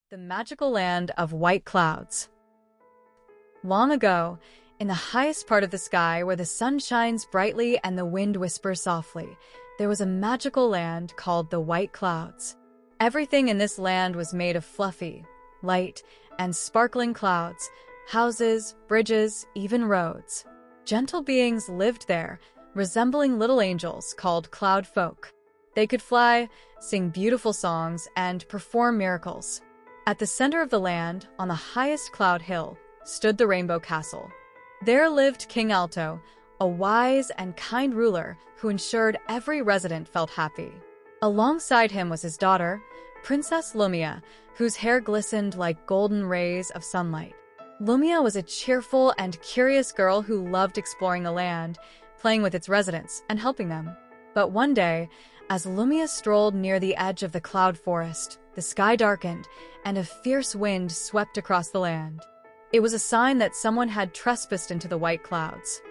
The magical land of white clouds. Long ago, in the highest part of the sky where the sun shines brightly and the wind whispers softly, there was a magical land called the White Clouds. Everything in this land was made of fluffy, light, and sparkling clouds, houses, bridges, even roads. Gentle beings lived there, resembling little angels called cloud folk. They could fly, sing beautiful songs, and perform miracles. At the center of the land, on the highest cloud hill, stood the Rainbow Castle. There lived King Alto, a wise and kind ruler who ensured every resident felt happy. Alongside him was his daughter, Princess Lumia, whose hair glistened like golden rays of sunlight. Lumia was a cheerful and curious girl who loved exploring the land, playing with its residents and helping them. But one day, as Lumia strolled near the edge of the cloud forest, the sky darkened, and a fierce wind swept across the land. It was a sign that someone had trespassed into the white clouds.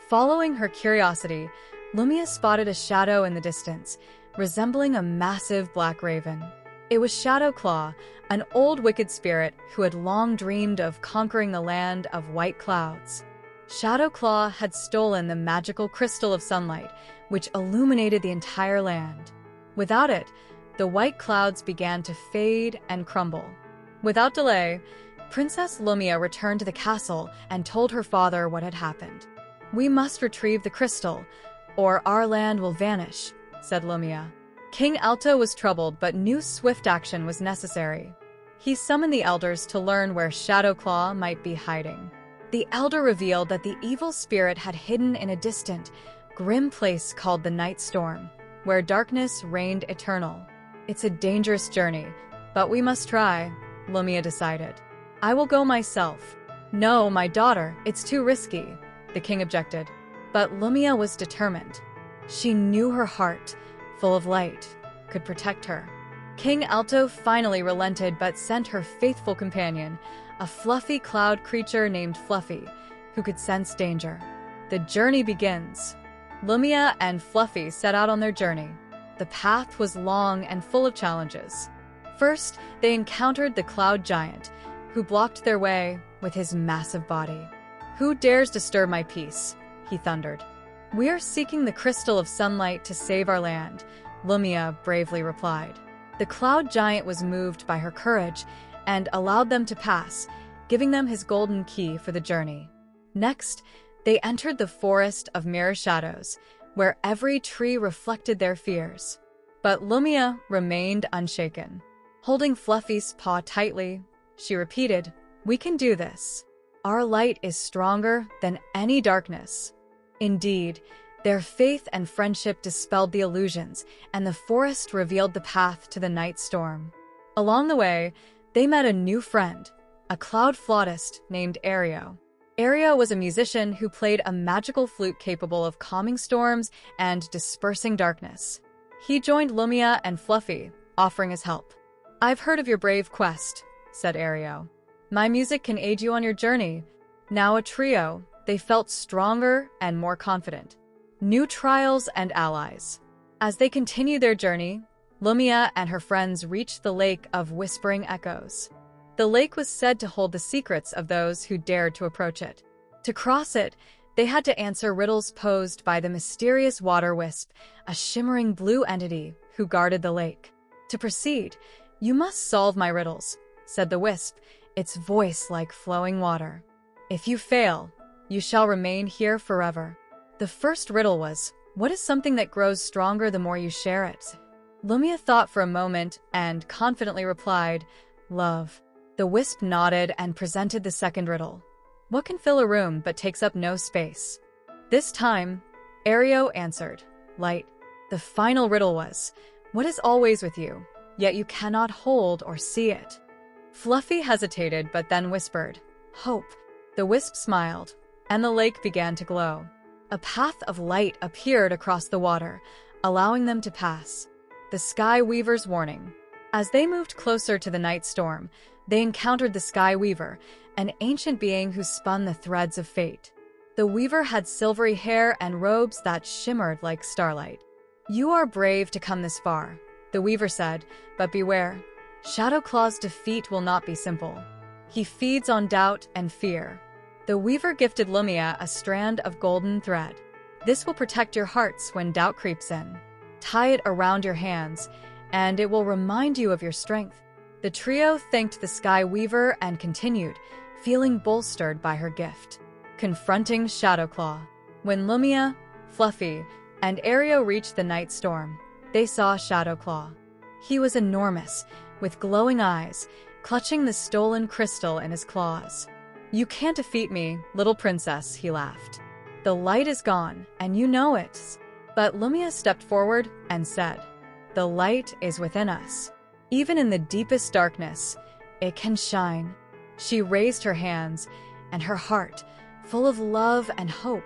Following her curiosity, Lumia spotted a shadow in the distance, resembling a massive black raven. It was Shadow Claw, an old wicked spirit who had long dreamed of conquering the land of white clouds. Shadow Claw had stolen the magical crystal of sunlight, which illuminated the entire land. Without it, the white clouds began to fade and crumble. Without delay, Princess Lumia returned to the castle and told her father what had happened. "We must retrieve the crystal, or our land will vanish," said Lumia. King Alto was troubled but knew swift action was necessary. He summoned the elders to learn where Shadow Claw might be hiding. The elder revealed that the evil spirit had hidden in a distant, grim place called the Night Storm, where darkness reigned eternal. "It's a dangerous journey, but we must try," Lumia decided. "I will go myself." "No, my daughter, it's too risky," the king objected. But Lumia was determined. She knew her heart, full of light, could protect her. King Alto finally relented but sent her faithful companion, a fluffy cloud creature named Fluffy, who could sense danger. The journey begins. Lumia and Fluffy set out on their journey. The path was long and full of challenges. First, they encountered the cloud giant, who blocked their way with his massive body. "Who dares disturb my peace?" he thundered. "We are seeking the crystal of sunlight to save our land," Lumia bravely replied. The cloud giant was moved by her courage and allowed them to pass, giving them his golden key for the journey. Next, they entered the forest of mirror shadows, where every tree reflected their fears. But Lumia remained unshaken. Holding Fluffy's paw tightly, she repeated, "We can do this. Our light is stronger than any darkness." Indeed, their faith and friendship dispelled the illusions, and the forest revealed the path to the night storm. Along the way, they met a new friend, a cloud flautist named Aereo. Aereo was a musician who played a magical flute capable of calming storms and dispersing darkness. He joined Lumia and Fluffy, offering his help. "I've heard of your brave quest," said Aereo. "My music can aid you on your journey." Now a trio, they felt stronger and more confident. New trials and allies. As they continued their journey, Lumia and her friends reached the Lake of Whispering Echoes. The lake was said to hold the secrets of those who dared to approach it. To cross it, they had to answer riddles posed by the mysterious water wisp, a shimmering blue entity who guarded the lake. "To proceed, you must solve my riddles," said the wisp, its voice like flowing water. "If you fail, you shall remain here forever." The first riddle was, "What is something that grows stronger the more you share it?" Lumia thought for a moment and confidently replied, "Love." The wisp nodded and presented the second riddle. "What can fill a room but takes up no space?" This time, Aereo answered, "Light." The final riddle was, "What is always with you, yet you cannot hold or see it?" Fluffy hesitated but then whispered, "Hope." The wisp smiled, and the lake began to glow. A path of light appeared across the water, allowing them to pass. The Sky Weaver's warning. As they moved closer to the night storm, they encountered the Sky Weaver, an ancient being who spun the threads of fate. The weaver had silvery hair and robes that shimmered like starlight. "You are brave to come this far," the weaver said, "but beware. Shadowclaw's defeat will not be simple. He feeds on doubt and fear. The weaver gifted Lumia a strand of golden thread. This will protect your hearts when doubt creeps in. Tie it around your hands, and it will remind you of your strength. The trio thanked the Sky Weaver and continued, feeling bolstered by her gift. Confronting Shadowclaw. When Lumia, Fluffy, and Aereo reached the night storm, they saw Shadowclaw. He was enormous, with glowing eyes, clutching the stolen crystal in his claws. "You can't defeat me, little princess," he laughed. "The light is gone, and you know it." But Lumia stepped forward and said, "The light is within us. Even in the deepest darkness, it can shine." She raised her hands, and her heart, full of love and hope,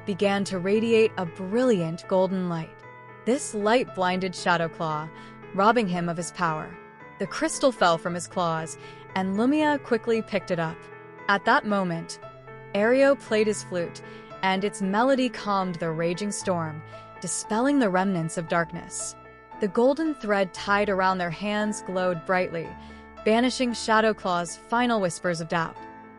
began to radiate a brilliant golden light. This light blinded Shadowclaw, robbing him of his power. The crystal fell from his claws, and Lumia quickly picked it up. At that moment, Aereo played his flute, and its melody calmed the raging storm, dispelling the remnants of darkness. The golden thread tied around their hands glowed brightly, banishing Shadowclaw's final whispers of doubt.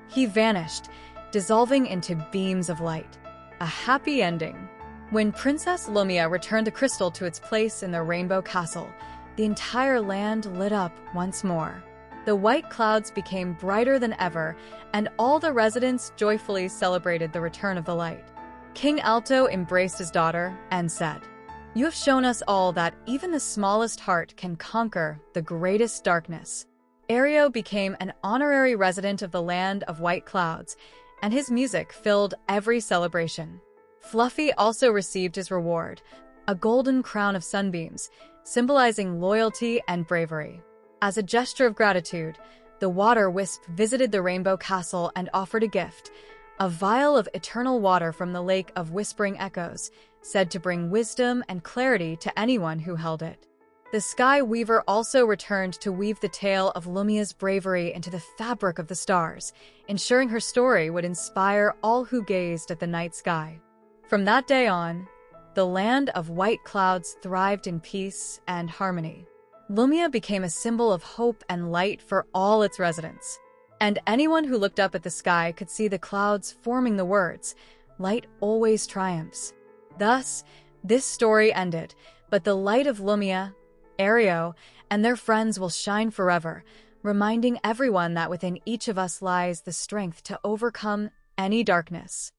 He vanished, dissolving into beams of light. A happy ending. When Princess Lumia returned the crystal to its place in the Rainbow Castle, the entire land lit up once more. The white clouds became brighter than ever, and all the residents joyfully celebrated the return of the light. King Alto embraced his daughter and said, "You have shown us all that even the smallest heart can conquer the greatest darkness." Aereo became an honorary resident of the land of white clouds, and his music filled every celebration. Fluffy also received his reward, a golden crown of sunbeams, symbolizing loyalty and bravery. As a gesture of gratitude, the water wisp visited the Rainbow Castle and offered a gift, a vial of eternal water from the Lake of Whispering Echoes, said to bring wisdom and clarity to anyone who held it. The Sky Weaver also returned to weave the tale of Lumia's bravery into the fabric of the stars, ensuring her story would inspire all who gazed at the night sky. From that day on, the land of white clouds thrived in peace and harmony. Lumia became a symbol of hope and light for all its residents. And anyone who looked up at the sky could see the clouds forming the words, "Light always triumphs." Thus, this story ended, but the light of Lumia, Aereo, and their friends will shine forever, reminding everyone that within each of us lies the strength to overcome any darkness.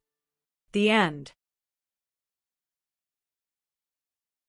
The end.